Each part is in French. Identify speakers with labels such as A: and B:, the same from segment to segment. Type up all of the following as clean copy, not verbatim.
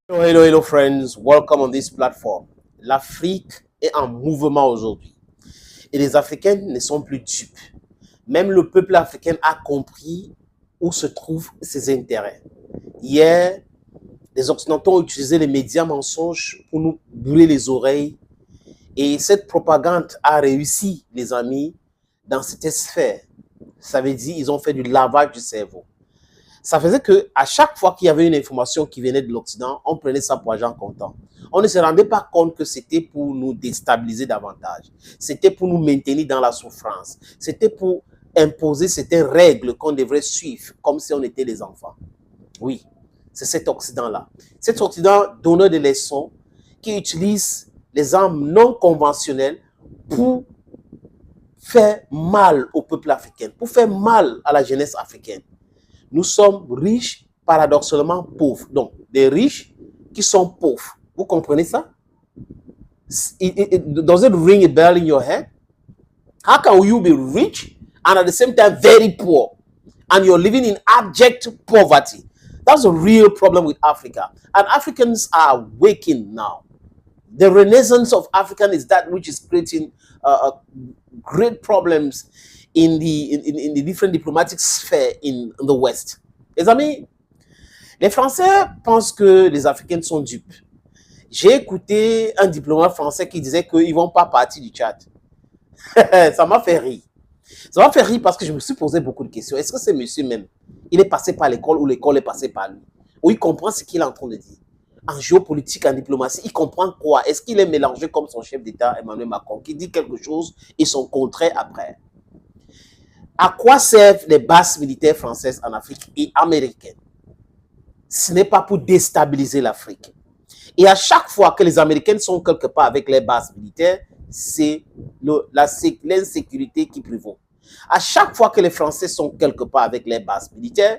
A: Hello, friends. Welcome on this platform. L'Afrique est en mouvement aujourd'hui. Et les Africains ne sont plus dupes. Même le peuple africain a compris où se trouvent ses intérêts. Hier, les Occidentaux ont utilisé les médias mensonges pour nous brûler les oreilles. Et cette propagande a réussi, les amis, dans cette sphère. Ça veut dire qu'ils ont fait du lavage du cerveau. Ça faisait qu'à chaque fois qu'il y avait une information qui venait de l'Occident, on prenait ça pour argent comptant. On ne se rendait pas compte que c'était pour nous déstabiliser davantage. C'était pour nous maintenir dans la souffrance. C'était pour imposer certaines règles qu'on devrait suivre, comme si on était des enfants. Oui, c'est cet Occident-là. Cet Occident donneur de leçons qui utilise les armes non conventionnelles pour faire mal au peuple africain, pour faire mal à la jeunesse africaine. Nous sommes riches, paradoxalement pauvres. Donc, des riches qui sont pauvres. Vous comprenez ça? Does it ring a bell in your head? How can you be rich and at the same time very poor? And you're living in abject poverty. That's a real problem with Africa. And Africans are waking now. The renaissance of African is that which is creating great problems in the different diplomatic sphere in the West. Les amis, les Français pensent que les Africains sont dupes. J'ai écouté un diplomate français qui disait qu'ils ne vont pas partir du Tchad. Ça m'a fait rire. Ça m'a fait rire parce que je me suis posé beaucoup de questions. Est-ce que c'est monsieur même, il est passé par l'école ou l'école est passée par lui? Ou il comprend ce qu'il est en train de dire? En géopolitique, en diplomatie, il comprend quoi? Est-ce qu'il est mélangé comme son chef d'État, Emmanuel Macron, qui dit quelque chose et son contraire après? À quoi servent les bases militaires françaises en Afrique et américaines? Ce n'est pas pour déstabiliser l'Afrique. Et à chaque fois que les Américains sont quelque part avec les bases militaires, c'est l'insécurité qui prévaut. À chaque fois que les Français sont quelque part avec les bases militaires,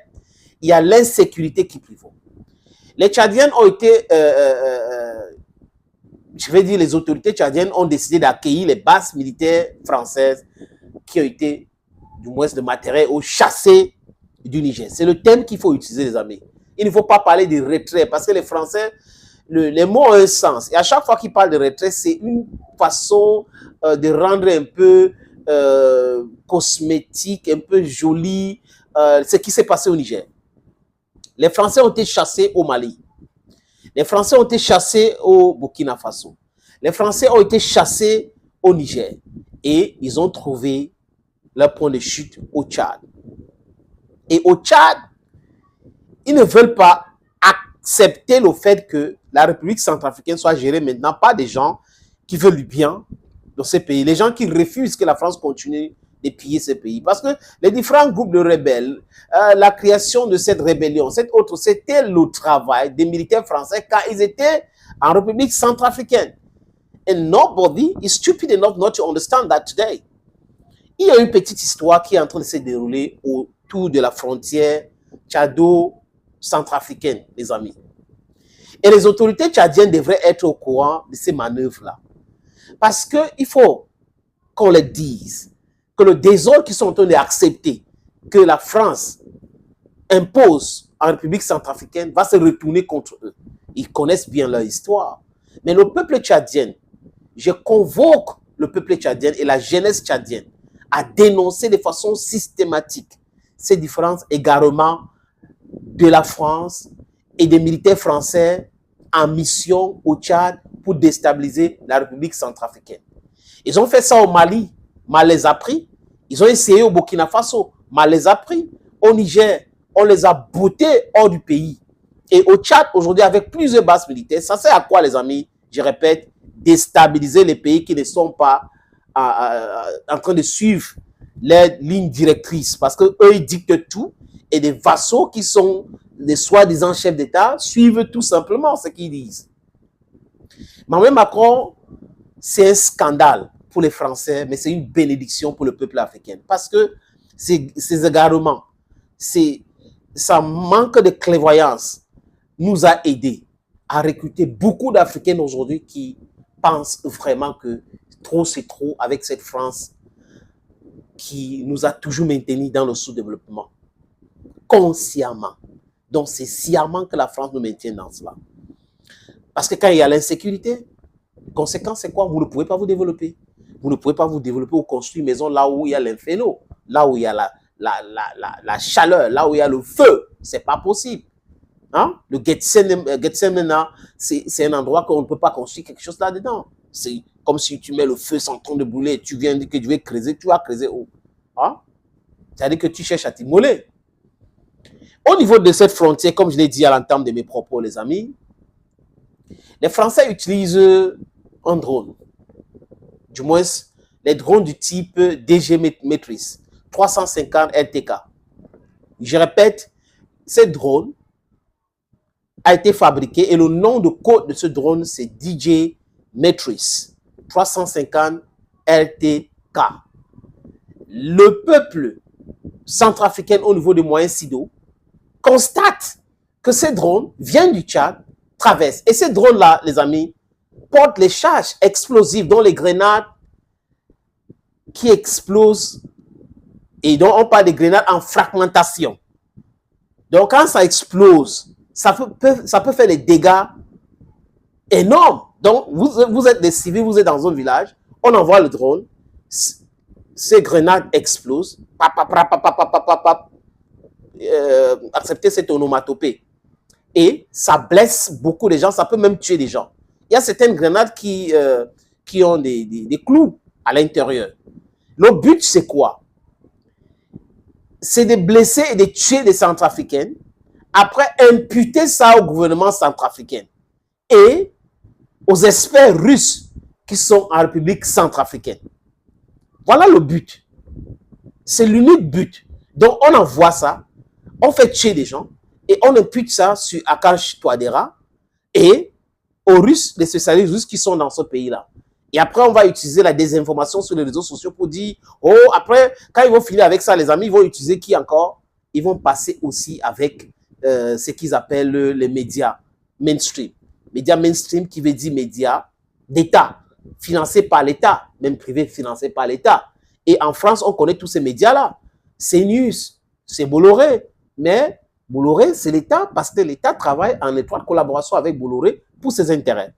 A: il y a l'insécurité qui prévaut. Les Tchadiens ont été, je vais dire, les autorités tchadiennes ont décidé d'accueillir les bases militaires françaises qui ont été, du moins de matériel, ou chassées du Niger. C'est le thème qu'il faut utiliser, les amis. Il ne faut pas parler de retrait parce que les Français, les mots ont un sens. Et à chaque fois qu'ils parlent de retrait, c'est une façon de rendre un peu cosmétique, un peu joli ce qui s'est passé au Niger. Les Français ont été chassés au Mali. Les Français ont été chassés au Burkina Faso. Les Français ont été chassés au Niger. Et ils ont trouvé leur point de chute au Tchad. Et au Tchad, ils ne veulent pas accepter le fait que la République centrafricaine soit gérée maintenant par des gens qui veulent du bien dans ces pays. Les gens qui refusent que la France continue de piller ces pays. Parce que les différents groupes de rebelles, la création de cette rébellion, cette autre, c'était le travail des militaires français quand ils étaient en République centrafricaine. And nobody is stupid enough not to understand that today. Il y a une petite histoire qui est en train de se dérouler autour de la frontière tchado-centrafricaine, les amis. Et les autorités tchadiennes devraient être au courant de ces manœuvres-là. Parce qu'il faut qu'on les dise, que le désordre qu'ils sont en train d'accepter, que la France impose en République centrafricaine, va se retourner contre eux. Ils connaissent bien leur histoire. Mais le peuple tchadien, je convoque le peuple tchadien et la jeunesse tchadienne à dénoncer de façon systématique ces différents égarements de la France et des militaires français en mission au Tchad pour déstabiliser la République centrafricaine. Ils ont fait ça au Mali, mal les a pris. Ils ont essayé au Burkina Faso, mal les a pris. Au Niger, on les a boutés hors du pays. Et au Tchad, aujourd'hui, avec plusieurs bases militaires, ça sert à quoi, les amis? Je répète, déstabiliser les pays qui ne sont pas en train de suivre les lignes directrices. Parce qu'eux, ils dictent tout. Et des vassaux qui sont des soi-disant chefs d'État suivent tout simplement ce qu'ils disent. Emmanuel Macron, c'est un scandale pour les Français, mais c'est une bénédiction pour le peuple africain. Parce que ces égarements, ça manque de clairvoyance nous a aidés à recruter beaucoup d'Africains aujourd'hui qui pensent vraiment que trop c'est trop avec cette France qui nous a toujours maintenus dans le sous-développement. Consciemment. Donc c'est sciemment que la France nous maintient dans cela. Parce que quand il y a l'insécurité, conséquence, c'est quoi? Vous ne pouvez pas vous développer. Vous ne pouvez pas vous développer ou construire une maison là où il y a l'inferno, là où il y a la chaleur, là où il y a le feu. C'est pas possible. Hein? Le Gethsemane, c'est un endroit qu'on ne peut pas construire quelque chose là-dedans. C'est comme si tu mets le feu sans train de brûler. Tu viens dire que tu veux creuser, tu vas creuser où? Hein? C'est-à-dire que tu cherches à t'immoler. Au niveau de cette frontière, comme je l'ai dit à l'entame de mes propos, les amis, les Français utilisent un drone. Du moins, les drones du type DG Matrix, 350 LTK. Je répète, ce drone a été fabriqué et le nom de code de ce drone, c'est DJ Matrix, 350 LTK. Le peuple centrafricain au niveau des moyens SIDO constate que ces drones viennent du Tchad, traversent. Et ces drones-là, les amis, portent les charges explosives, dont les grenades qui explosent, et dont on parle des grenades en fragmentation. Donc, quand ça explose, ça peut faire des dégâts énormes. Donc, vous êtes des civils, vous êtes dans un village, on envoie le drone, ces grenades explosent, acceptez cette onomatopée. Et ça blesse beaucoup de gens, ça peut même tuer des gens. Il y a certaines grenades qui ont des clous à l'intérieur. Le but, c'est quoi? C'est de blesser et de tuer des Centrafricains, après imputer ça au gouvernement centrafricain et aux experts russes qui sont en République centrafricaine. Voilà le but. C'est l'unique but. Donc, on envoie ça, on fait tuer des gens et on impute ça sur Akash Touadéra et aux Russes, les spécialistes russes qui sont dans ce pays-là. Et après, on va utiliser la désinformation sur les réseaux sociaux pour dire, oh, après, quand ils vont filer avec ça, les amis, ils vont utiliser qui encore? Ils vont passer aussi avec ce qu'ils appellent les médias mainstream. Médias mainstream qui veut dire médias d'État, financés par l'État, même privés financés par l'État. Et en France, on connaît tous ces médias-là. CNews, c'est Bolloré. Mais Bolloré, c'est l'État parce que l'État travaille en étroite collaboration avec Bolloré pour ses intérêts.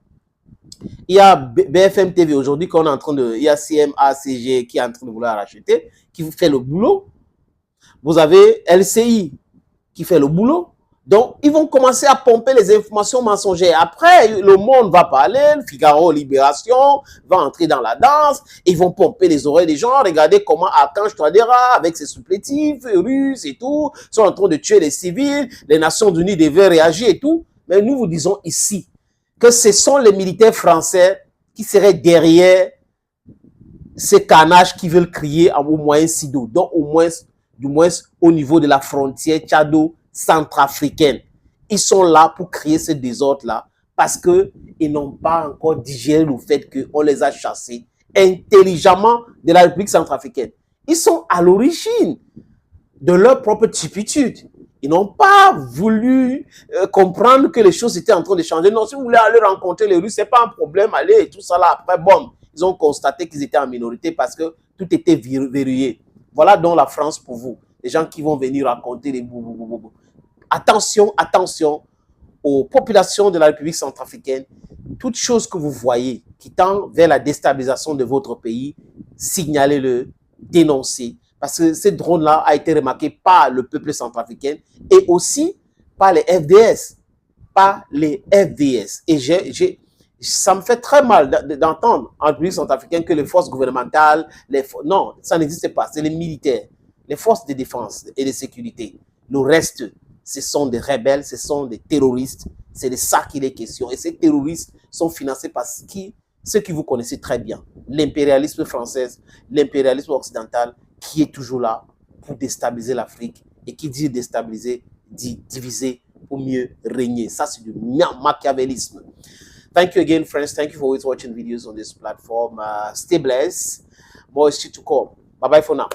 A: Il y a BFM TV aujourd'hui qu'on est en train de... Il y a CMA-CG qui est en train de vouloir racheter, qui fait le boulot. Vous avez LCI qui fait le boulot. Donc, ils vont commencer à pomper les informations mensongères. Après, le monde va parler, le Figaro, Libération, va entrer dans la danse. Ils vont pomper les oreilles des gens. Regardez comment Archange Touadéra, avec ses supplétifs russes et tout, sont en train de tuer les civils. Les Nations Unies devaient réagir et tout. Mais nous vous disons ici que ce sont les militaires français qui seraient derrière ces carnages qui veulent crier au moyen SIDO. Donc, du moins au niveau de la frontière tchado-centrafricaine. Ils sont là pour créer ce désordre-là parce qu'ils n'ont pas encore digéré le fait qu'on les a chassés intelligemment de la République centrafricaine. Ils sont à l'origine de leur propre turpitude. Ils n'ont pas voulu comprendre que les choses étaient en train de changer. Non, si vous voulez aller rencontrer les Russes, ce n'est pas un problème, allez, et tout ça là. Après, bon, ils ont constaté qu'ils étaient en minorité parce que tout était verrouillé. Voilà donc la France pour vous. Les gens qui vont venir raconter les boubou. Attention, attention aux populations de la République centrafricaine. Toute chose que vous voyez qui tend vers la déstabilisation de votre pays, signalez-le, dénoncez. Parce que ce drone-là a été remarqué par le peuple centrafricain et aussi par les FDS. Par les FDS. Et ça me fait très mal d'entendre en République centrafricaine que les forces gouvernementales, non, ça n'existe pas. C'est les militaires, les forces de défense et de sécurité. Le reste, ce sont des rebelles, ce sont des terroristes. C'est de ça qu'il est question. Et ces terroristes sont financés par ceux qui vous connaissez très bien. L'impérialisme français, l'impérialisme occidental, qui est toujours là pour déstabiliser l'Afrique. Et qui dit déstabiliser, dit diviser pour mieux régner. Ça, c'est du machiavélisme. Thank you again, friends. Thank you for always watching videos on this platform. Stay blessed. More is still to come. Bye-bye for now.